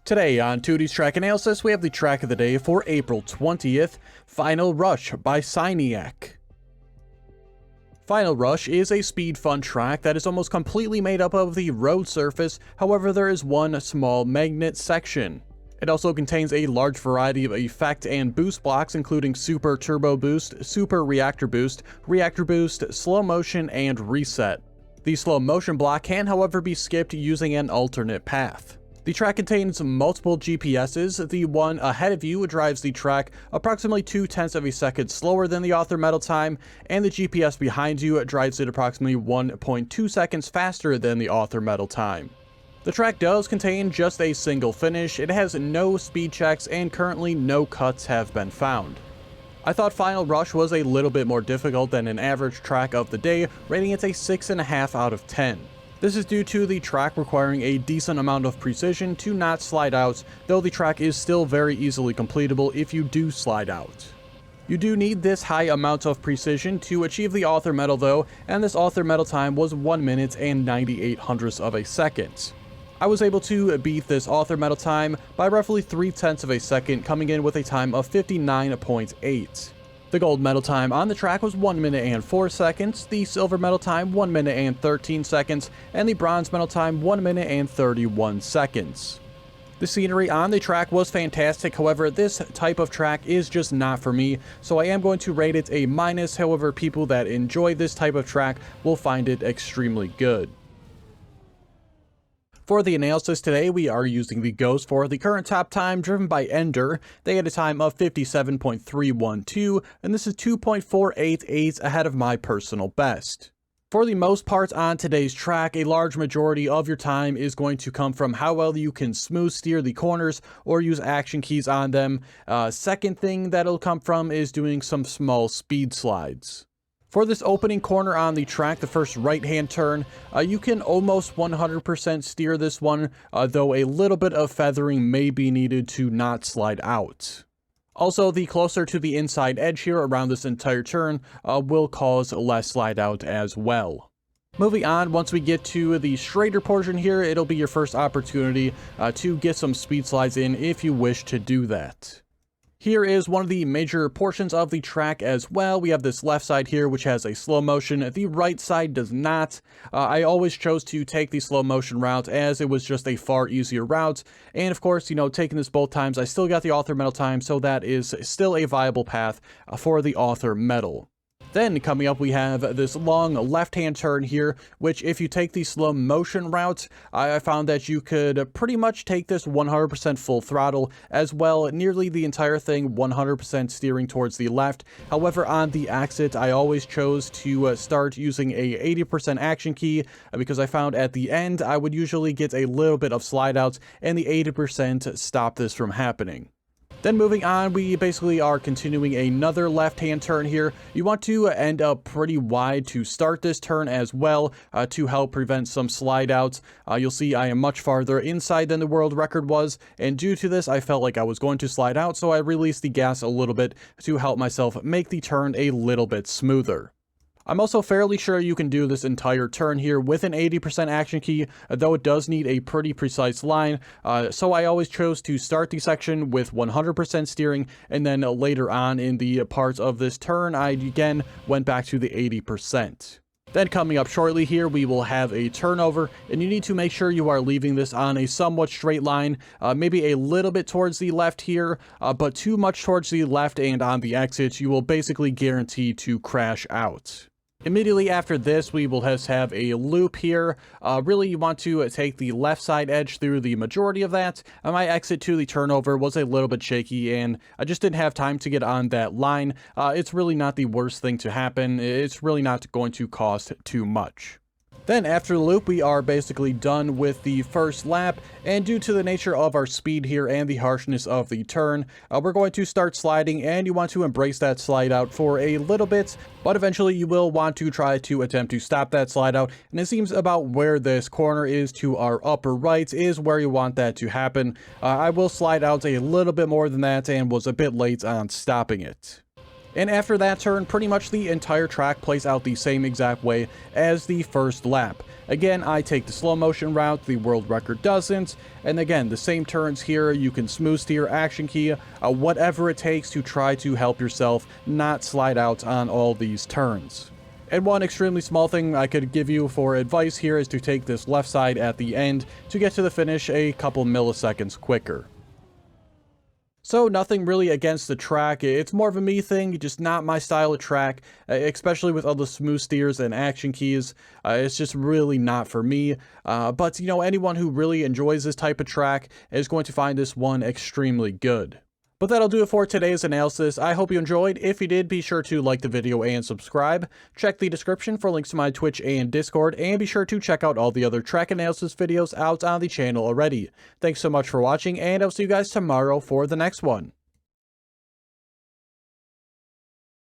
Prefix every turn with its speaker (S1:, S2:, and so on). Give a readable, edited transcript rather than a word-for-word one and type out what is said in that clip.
S1: Today on Teuty's Track Analysis, we have the track of the day for April 20th, Final Rush by Psyniac. Final Rush is a speed fun track that is almost completely made up of the road surface, however there is one small magnet section. It also contains a large variety of effect and boost blocks including Super Turbo Boost, Super Reactor Boost, Slow Motion, and Reset. The slow motion block can however be skipped using an alternate path. The track contains multiple GPSs. The one ahead of you drives the track approximately 0.2 of a second slower than the author metal time, and the GPS behind you drives it approximately 1.2 seconds faster than the author metal time. The track does contain just a single finish, it has no speed checks, and currently no cuts have been found. I thought Final Rush was a little bit more difficult than an average track of the day, rating it a 6.5 out of 10. This is due to the track requiring a decent amount of precision to not slide out, though the track is still very easily completable if you do slide out. You do need this high amount of precision to achieve the author metal though, and this author metal time was 1 minute and 98 hundredths of a second. I was able to beat this author metal time by roughly 0.3 of a second, coming in with a time of 59.8. The gold medal time on the track was 1 minute and 4 seconds, the silver medal time 1 minute and 13 seconds, and the bronze medal time 1 minute and 31 seconds. The scenery on the track was fantastic, however this type of track is just not for me, so I am going to rate it a minus, however people that enjoy this type of track will find it extremely good. For the analysis today, we are using the Ghost for the current top time driven by Ender. They had a time of 57.312, and this is 2.488 ahead of my personal best. For the most part on today's track, a large majority of your time is going to come from how well you can smooth steer the corners or use action keys on them. Second thing that'll come from is doing some small speed slides. For this opening corner on the track, the first right-hand turn, you can almost 100% steer this one, though a little bit of feathering may be needed to not slide out. Also, the closer to the inside edge here around this entire turn will cause less slide out as well. Moving on, once we get to the straighter portion here, it'll be your first opportunity to get some speed slides in if you wish to do that. Here is one of the major portions of the track as well. We have this left side here which has a slow motion, the right side does not. I always chose to take the slow motion route as it was just a far easier route, and of course, taking this both times, I still got the author metal time, so that is still a viable path for the author metal. Then coming up we have this long left-hand turn here, which if you take the slow motion route, I found that you could pretty much take this 100% full throttle as well, nearly the entire thing 100% steering towards the left. However, on the exit, I always chose to start using a 80% action key because I found at the end I would usually get a little bit of slide outs and the 80% stopped this from happening. Then moving on, we basically are continuing another left-hand turn here. You want to end up pretty wide to start this turn as well to help prevent some slide outs. You'll see I am much farther inside than the world record was, and due to this, I felt like I was going to slide out, so I released the gas a little bit to help myself make the turn a little bit smoother. I'm also fairly sure you can do this entire turn here with an 80% action key, though it does need a pretty precise line, so I always chose to start the section with 100% steering, and then later on in the parts of this turn, I again went back to the 80%. Then coming up shortly here, we will have a turnover, and you need to make sure you are leaving this on a somewhat straight line, maybe a little bit towards the left here, but too much towards the left, and on the exit, you will basically guarantee to crash out. Immediately after this, we will just have a loop here. Really, you want to take the left side edge through the majority of that. My exit to the turnover was a little bit shaky, and I just didn't have time to get on that line. It's really not the worst thing to happen. It's really not going to cost too much. Then after the loop, we are basically done with the first lap, and due to the nature of our speed here and the harshness of the turn, we're going to start sliding, and you want to embrace that slide out for a little bit, but eventually you will want to try to attempt to stop that slide out, and it seems about where this corner is to our upper right is where you want that to happen. I will slide out a little bit more than that and was a bit late on stopping it. And after that turn, pretty much the entire track plays out the same exact way as the first lap. Again, I take the slow motion route, the world record doesn't, and again, the same turns here, you can smooth steer, action key, whatever it takes to try to help yourself not slide out on all these turns. And one extremely small thing I could give you for advice here is to take this left side at the end to get to the finish a couple milliseconds quicker. So nothing really against the track, it's more of a me thing, just not my style of track, especially with all the smooth steers and action keys. It's just really not for me, but you know, anyone who really enjoys this type of track is going to find this one extremely good. But that'll do it for today's analysis. I hope you enjoyed. If you did, be sure to like the video and subscribe. Check the description for links to my Twitch and Discord, and be sure to check out all the other track analysis videos out on the channel already. Thanks so much for watching, and I'll see you guys tomorrow for the next one.